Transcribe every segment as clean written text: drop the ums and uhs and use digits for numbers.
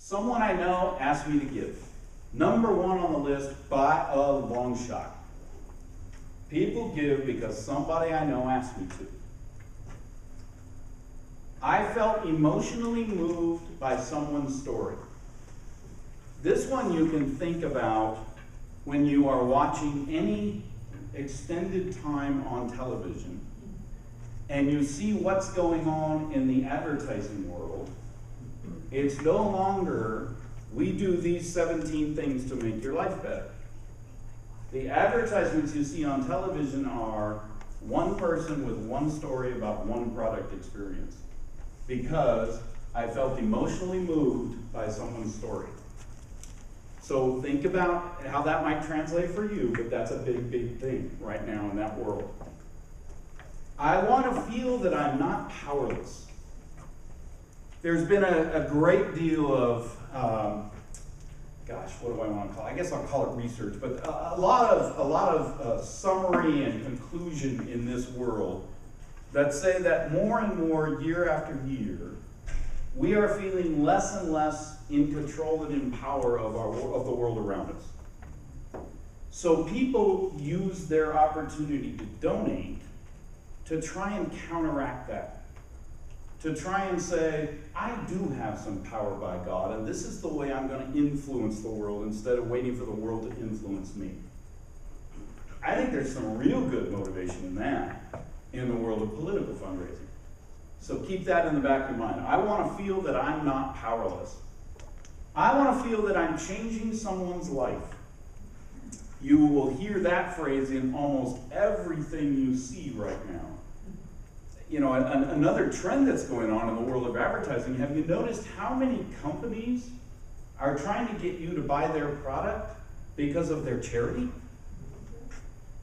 Someone I know asked me to give. Number one on the list by a long shot. People give because somebody I know asked me to. I felt emotionally moved by someone's story. This one you can think about when you are watching any extended time on television and you see what's going on in the advertising world. It's no longer, we do these 17 things to make your life better. The advertisements you see on television are one person with one story about one product experience, because I felt emotionally moved by someone's story. So think about how that might translate for you, but that's a big, big thing right now in that world. I want to feel that I'm not powerless. There's been a great deal of, what do I want to call it? I guess I'll call it research, but a lot of summary and conclusion in this world that say that more and more, year after year, we are feeling less and less in control and in power of the world around us. So people use their opportunity to donate to try and counteract that. To try and say, I do have some power by God, and this is the way I'm going to influence the world instead of waiting for the world to influence me. I think there's some real good motivation in that in the world of political fundraising. So keep that in the back of your mind. I want to feel that I'm not powerless. I want to feel that I'm changing someone's life. You will hear that phrase in almost everything you see right now. You know, another trend that's going on in the world of advertising, have you noticed how many companies are trying to get you to buy their product because of their charity?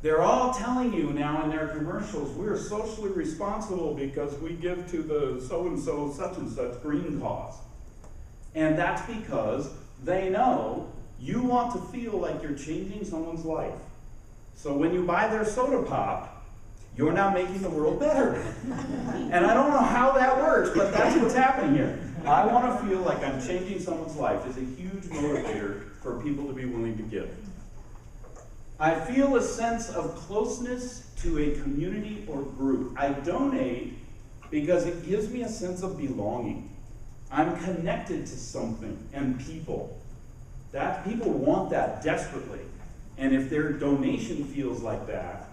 They're all telling you now in their commercials, we're socially responsible because we give to the so-and-so such and such green cause. And that's because they know you want to feel like you're changing someone's life. So when you buy their soda pop, you're now making the world better. And I don't know how that works, but that's what's happening here. I want to feel like I'm changing someone's life is a huge motivator for people to be willing to give. I feel a sense of closeness to a community or group. I donate because it gives me a sense of belonging. I'm connected to something and people. That people want that desperately. And if their donation feels like that,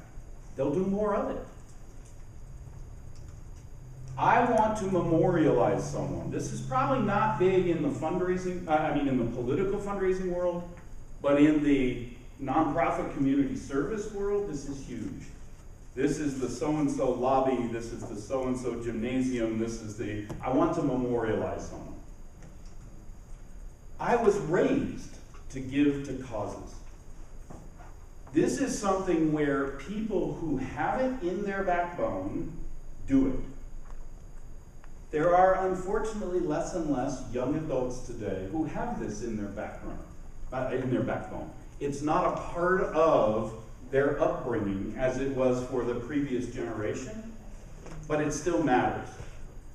they'll do more of it. I want to memorialize someone. This is probably not big in the fundraising, in the political fundraising world, but in the nonprofit community service world, this is huge. This is the so-and-so lobby, this is the so-and-so gymnasium, I want to memorialize someone. I was raised to give to causes. This is something where people who have it in their backbone do it. There are unfortunately less and less young adults today who have this in their backbone. It's not a part of their upbringing as it was for the previous generation, but it still matters.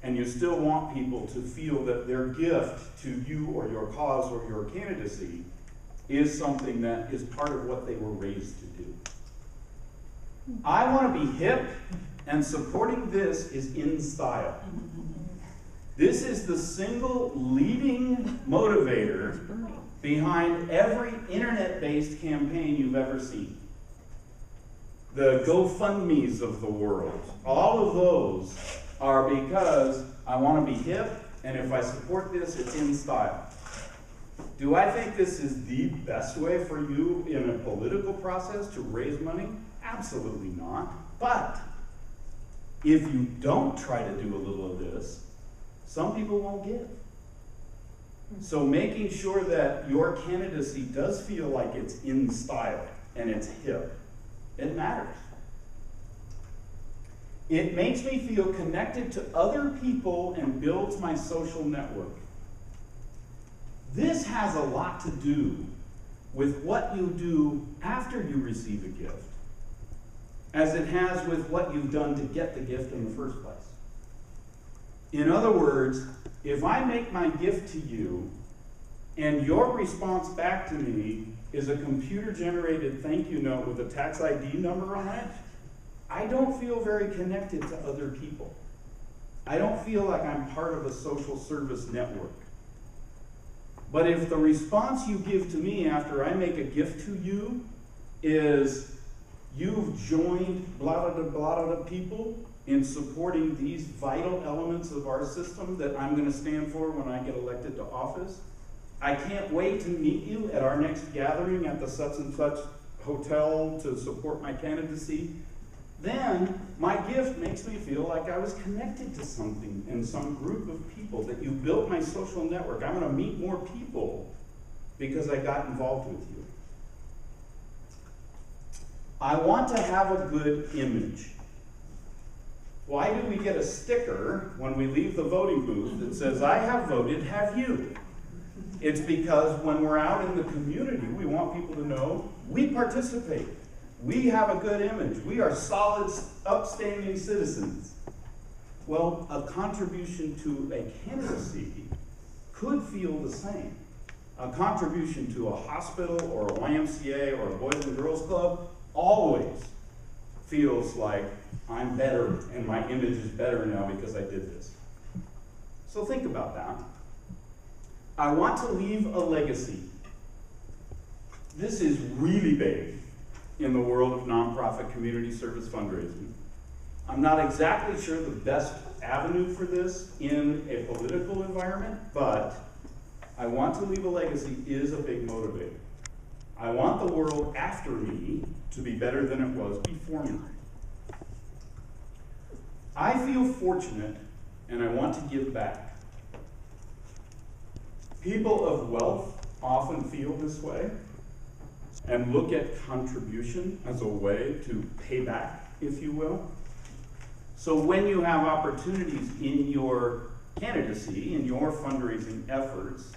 And you still want people to feel that their gift to you or your cause or your candidacy is something that is part of what they were raised to do. I want to be hip, and supporting this is in style. This is the single leading motivator behind every internet-based campaign you've ever seen. The GoFundMes of the world, all of those are because I want to be hip, and if I support this, it's in style. Do I think this is the best way for you in a political process to raise money? Absolutely not. But if you don't try to do a little of this, some people won't give. So making sure that your candidacy does feel like it's in style and it's hip, it matters. It makes me feel connected to other people and builds my social network. This has a lot to do with what you do after you receive a gift, as it has with what you've done to get the gift in the first place. In other words, if I make my gift to you, and your response back to me is a computer-generated thank you note with a tax ID number on it, I don't feel very connected to other people. I don't feel like I'm part of a social service network. But if the response you give to me after I make a gift to you is, you've joined blah, blah, blah, blah, people in supporting these vital elements of our system that I'm going to stand for when I get elected to office, I can't wait to meet you at our next gathering at the such and such hotel to support my candidacy, then my gift makes me feel like I was connected to something and some group of people, that you built my social network. I'm going to meet more people because I got involved with you. I want to have a good image. Why do we get a sticker when we leave the voting booth that says, I have voted, have you? It's because when we're out in the community, we want people to know we participate. We have a good image. We are solid, upstanding citizens. Well, a contribution to a candidacy could feel the same. A contribution to a hospital or a YMCA or a Boys and Girls Club always feels like I'm better and my image is better now because I did this. So think about that. I want to leave a legacy. This is really big in the world of nonprofit community service fundraising. I'm not exactly sure the best avenue for this in a political environment, but I want to leave a legacy is a big motivator. I want the world after me to be better than it was before me. I feel fortunate and I want to give back. People of wealth often feel this way and look at contribution as a way to pay back, if you will. So when you have opportunities in your candidacy, in your fundraising efforts,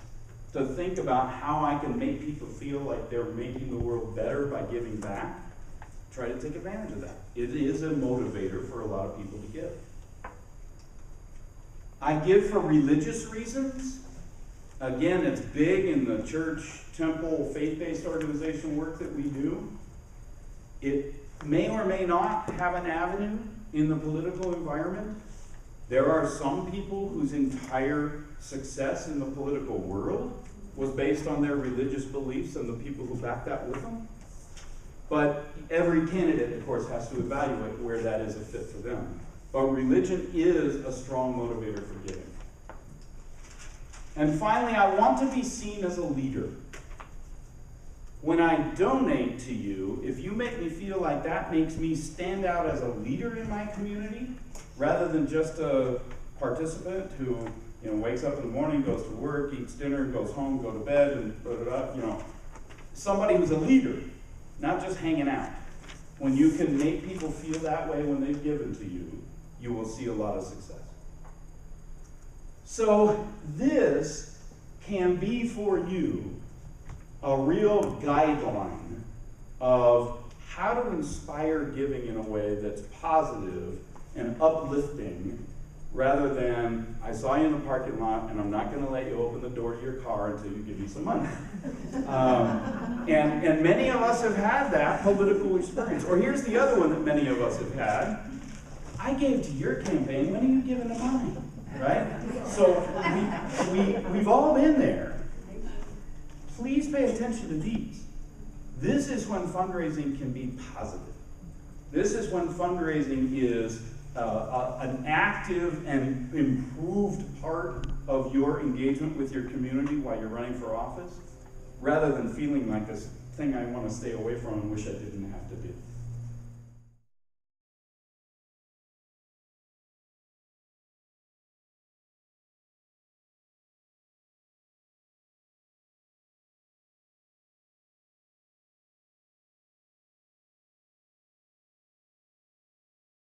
to think about how I can make people feel like they're making the world better by giving back, try to take advantage of that. It is a motivator for a lot of people to give. I give for religious reasons. Again, it's big in the church, temple, faith-based organization work that we do. It may or may not have an avenue in the political environment. There are some people whose entire success in the political world was based on their religious beliefs and the people who backed that with them. But every candidate, of course, has to evaluate where that is a fit for them. But religion is a strong motivator for giving. And finally, I want to be seen as a leader. When I donate to you, if you make me feel like that makes me stand out as a leader in my community, rather than just a participant who wakes up in the morning, goes to work, eats dinner, goes home, go to bed, and somebody who's a leader, not just hanging out. When you can make people feel that way when they've given to you, you will see a lot of success. So this can be for you a real guideline of how to inspire giving in a way that's positive and uplifting, rather than, I saw you in the parking lot and I'm not going to let you open the door to your car until you give me some money. And many of us have had that political experience. Or here's the other one that many of us have had. I gave to your campaign, when are you giving to mine? Right? So we've all been there. Please pay attention to these. This is when fundraising can be positive. This is when fundraising is an active and improved part of your engagement with your community while you're running for office, rather than feeling like this thing I want to stay away from and wish I didn't have to do.